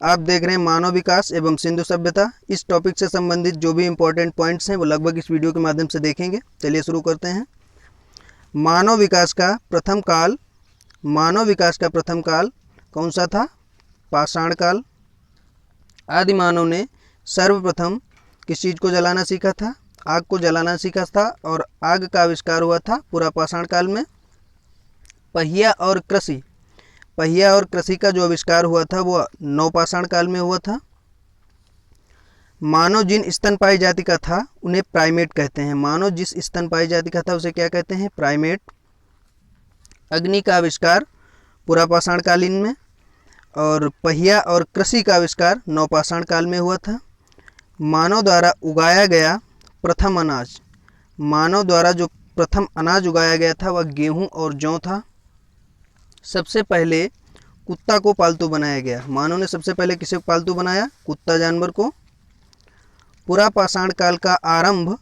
आप देख रहे हैं मानव विकास एवं सिंधु सभ्यता। इस टॉपिक से संबंधित जो भी इम्पोर्टेंट पॉइंट्स हैं वो लगभग इस वीडियो के माध्यम से देखेंगे। चलिए शुरू करते हैं। मानव विकास का प्रथम काल कौन सा था? पाषाण काल। आदि मानव ने सर्वप्रथम किस चीज़ को जलाना सीखा था? आग को जलाना सीखा था, और आग का आविष्कार हुआ था पूरा पाषाण काल में। पहिया और कृषि का जो आविष्कार हुआ था वो नवपाषाण काल में हुआ था। मानव जिन स्तनपायी जाति का था उन्हें प्राइमेट कहते हैं। मानव जिस स्तनपायी जाति का था उसे क्या कहते हैं? प्राइमेट। अग्नि का आविष्कार पूरा पाषाण कालीन में, और पहिया और कृषि का आविष्कार नवपाषाण काल में हुआ था। मानव द्वारा उगाया गया प्रथम अनाज, मानव द्वारा जो प्रथम अनाज उगाया गया था वह गेहूं और जौ था। सबसे पहले कुत्ता को पालतू बनाया गया। मानव ने सबसे पहले किसे पालतू बनाया? कुत्ता जानवर को। पूरा पाषाण काल का आरंभ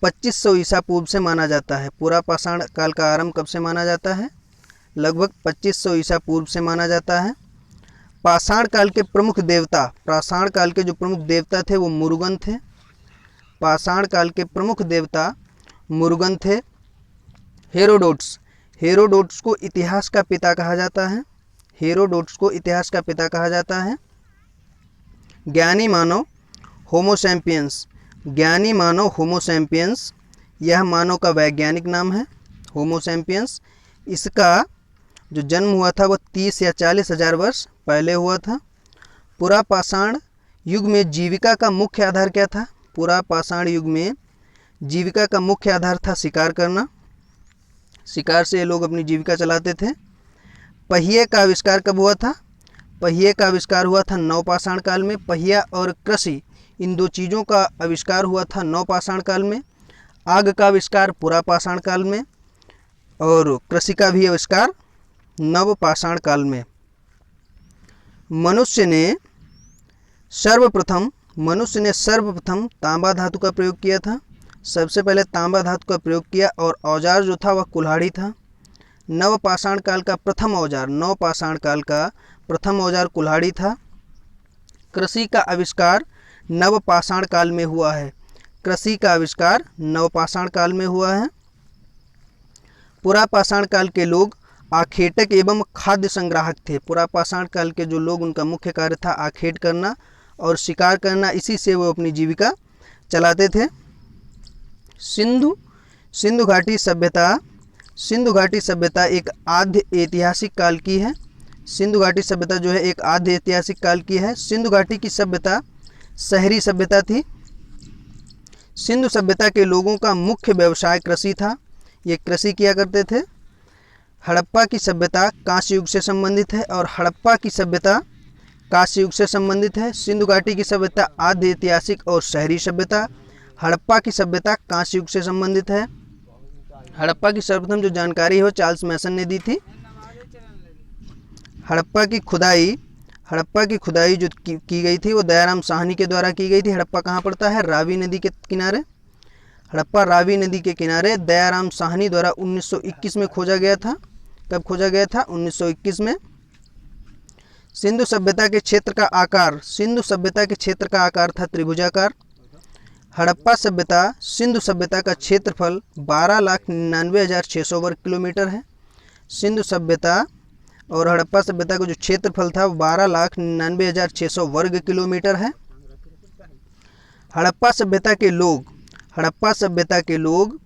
2500 ईसा पूर्व से माना जाता है। पूरा पाषाण काल का आरंभ कब से माना जाता है? लगभग 2500 ईसा पूर्व से माना जाता है। पाषाण काल के प्रमुख देवता, पाषाण काल के जो प्रमुख देवता थे वो मुरुगन थे। पाषाण काल के प्रमुख देवता मुरुगन थे। हेरोडोटस को इतिहास का पिता कहा जाता है। हेरोडोटस को इतिहास का पिता कहा जाता है। ज्ञानी मानव होमोसैपियंस, ज्ञानी मानव होमोसैपियंस, यह मानव का वैज्ञानिक नाम है होमोसैपियंस। इसका जो जन्म हुआ था वह 30 या 40 हज़ार वर्ष पहले हुआ था। पूरा पाषाण युग में जीविका का मुख्य आधार क्या था? पूरा पाषाण युग में जीविका का मुख्य आधार था शिकार करना। शिकार से ये लोग अपनी जीविका चलाते थे। पहिए का आविष्कार कब हुआ था? पहिए का आविष्कार हुआ था नवपाषाण काल में। पहिया और कृषि, इन दो चीज़ों का आविष्कार हुआ था नवपाषाण काल में। आग का आविष्कार पूरा पाषाण काल में, और कृषि का भी आविष्कार नवपाषाण काल में। मनुष्य ने सर्वप्रथम तांबा धातु का प्रयोग किया था। सबसे पहले तांबा धातु का प्रयोग किया, और औजार जो था वह कुल्हाड़ी था। नवपाषाण काल का प्रथम औजार कुल्हाड़ी था। कृषि का आविष्कार नवपाषाण काल में हुआ है। कृषि का आविष्कार नवपाषाण काल में हुआ है। पूरा पाषाण काल के लोग आखेटक एवं खाद्य संग्राहक थे। पूरा पाषाण काल के जो लोग, उनका मुख्य कार्य था आखेट करना और शिकार करना, इसी से वो अपनी जीविका चलाते थे। सिंधु घाटी सभ्यता एक आद्य ऐतिहासिक काल की है। सिंधु घाटी सभ्यता जो है एक आद्य ऐतिहासिक काल की है। सिंधु घाटी की सभ्यता शहरी सभ्यता थी। सिंधु सभ्यता के लोगों का मुख्य व्यवसाय कृषि था, ये कृषि किया करते थे। हड़प्पा की सभ्यता कांस्य युग से संबंधित है, और हड़प्पा की सभ्यता कांस्य युग से संबंधित है। सिंधु घाटी की सभ्यता आद्य ऐतिहासिक और शहरी सभ्यता। हड़प्पा की सभ्यता कांस्य युग से संबंधित है। हड़प्पा की सर्वप्रथम जो जानकारी है वो चार्ल्स मैसन ने दी थी। हड़प्पा की खुदाई जो की गई थी वो दयाराम साहनी के द्वारा की गई थी। हड़प्पा कहाँ पड़ता है? रावी नदी के किनारे। हड़प्पा रावी नदी के किनारे दयाराम साहनी द्वारा 1921 में खोजा गया था। कब खोजा गया था? 1921 में। सिंधु सभ्यता के क्षेत्र का आकार था त्रिभुजाकार। हड़प्पा सभ्यता सिंधु सभ्यता का क्षेत्रफल 12,99,600 वर्ग किलोमीटर है। सिंधु सभ्यता और हड़प्पा सभ्यता का जो क्षेत्रफल था वो 12,99,600 वर्ग किलोमीटर है। हड़प्पा सभ्यता के लोग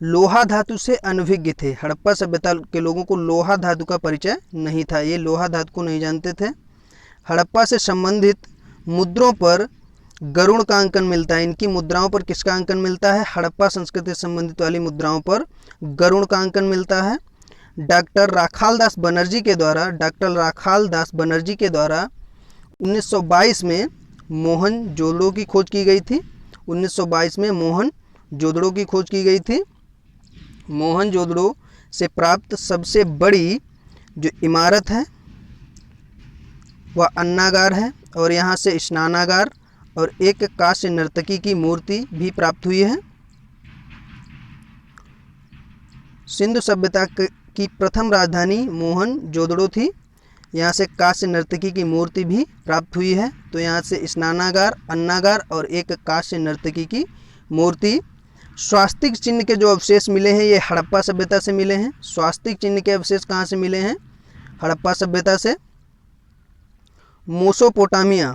लोहा धातु से अनभिज्ञ थे। हड़प्पा सभ्यता के लोगों को लोहा धातु का परिचय नहीं था, ये लोहा धातु को नहीं जानते थे। हड़प्पा से संबंधित मुद्रों पर गरुड़ का अंकन मिलता है। इनकी मुद्राओं पर किसका अंकन मिलता है? हड़प्पा संस्कृति से संबंधित वाली मुद्राओं पर गरुड़ का अंकन मिलता है। डॉक्टर राखाल दास बनर्जी के द्वारा 1922 में मोहनजोदड़ो की खोज की गई थी। 1922 में मोहनजोदड़ो की खोज की गई थी। मोहनजोदड़ो से प्राप्त सबसे बड़ी जो इमारत है वह अन्नागार है, और यहाँ से स्नानागार और एक कांस्य नर्तकी की मूर्ति भी प्राप्त हुई है। सिंधु सभ्यता की प्रथम राजधानी मोहनजोदड़ो थी। यहाँ से कांस्य नर्तकी की मूर्ति भी प्राप्त हुई है। तो यहाँ से स्नानागार, अन्नागार और एक कांस्य नर्तकी की मूर्ति। स्वास्तिक चिन्ह के जो अवशेष मिले हैं ये हड़प्पा सभ्यता से मिले हैं। स्वास्तिक चिन्ह के अवशेष कहाँ से मिले हैं? हड़प्पा सभ्यता से। मोसोपोटामिया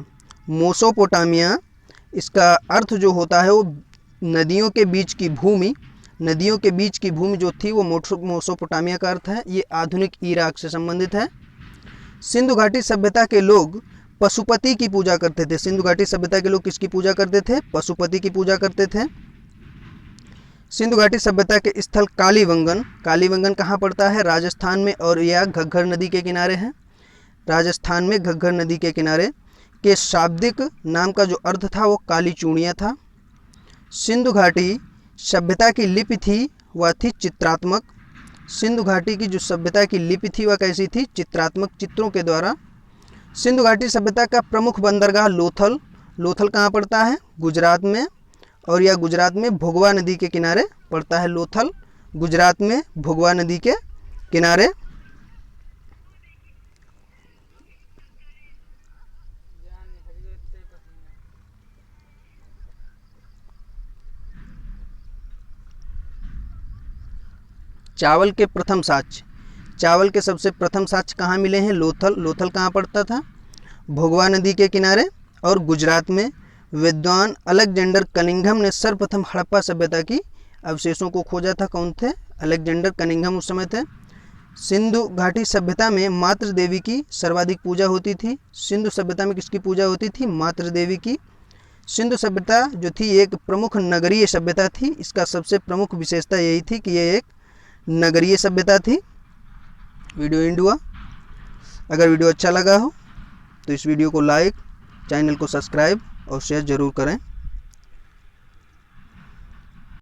इसका अर्थ जो होता है वो नदियों के बीच की भूमि। नदियों के बीच की भूमि जो थी वो मोसोपोटामिया का अर्थ है। ये आधुनिक इराक से संबंधित है। सिंधु घाटी सभ्यता के लोग पशुपति की पूजा करते थे। सिंधु घाटी सभ्यता के लोग किसकी पूजा करते थे? पशुपति की पूजा करते थे। सिंधु घाटी सभ्यता के स्थल कालीबंगन कहाँ पड़ता है? राजस्थान में, और यह घग्गर नदी के किनारे है। राजस्थान में घग्गर नदी के किनारे के शाब्दिक नाम का जो अर्थ था वो काली चूड़ियाँ था। सिंधु घाटी सभ्यता की लिपि थी वह थी चित्रात्मक। सिंधु घाटी की जो सभ्यता की लिपि थी वह कैसी थी? चित्रात्मक, चित्रों के द्वारा। सिंधु घाटी सभ्यता का प्रमुख बंदरगाह लोथल कहाँ पड़ता है? गुजरात में, और यह गुजरात में भोगवा नदी के किनारे पड़ता है। लोथल गुजरात में भोगवा नदी के किनारे। चावल के प्रथम साक्ष्य, चावल के सबसे प्रथम साक्ष्य कहाँ मिले हैं? लोथल कहाँ पड़ता था? भोगवा नदी के किनारे और गुजरात में। विद्वान अलेक्जेंडर कनिंघम ने सर्वप्रथम हड़प्पा सभ्यता की अवशेषों को खोजा था। कौन थे? अलेक्जेंडर कनिंघम उस समय थे। सिंधु घाटी सभ्यता में मातृ देवी की सर्वाधिक पूजा होती थी। सिंधु सभ्यता में किसकी पूजा होती थी? मातृ देवी की। सिंधु सभ्यता जो थी एक प्रमुख नगरीय सभ्यता थी। इसका सबसे प्रमुख विशेषता यही थी कि यह एक नगरीय सभ्यता थी। वीडियो एंड हुआ। अगर वीडियो अच्छा लगा हो तो इस वीडियो को लाइक, चैनल को सब्सक्राइब और शेयर ज़रूर करें।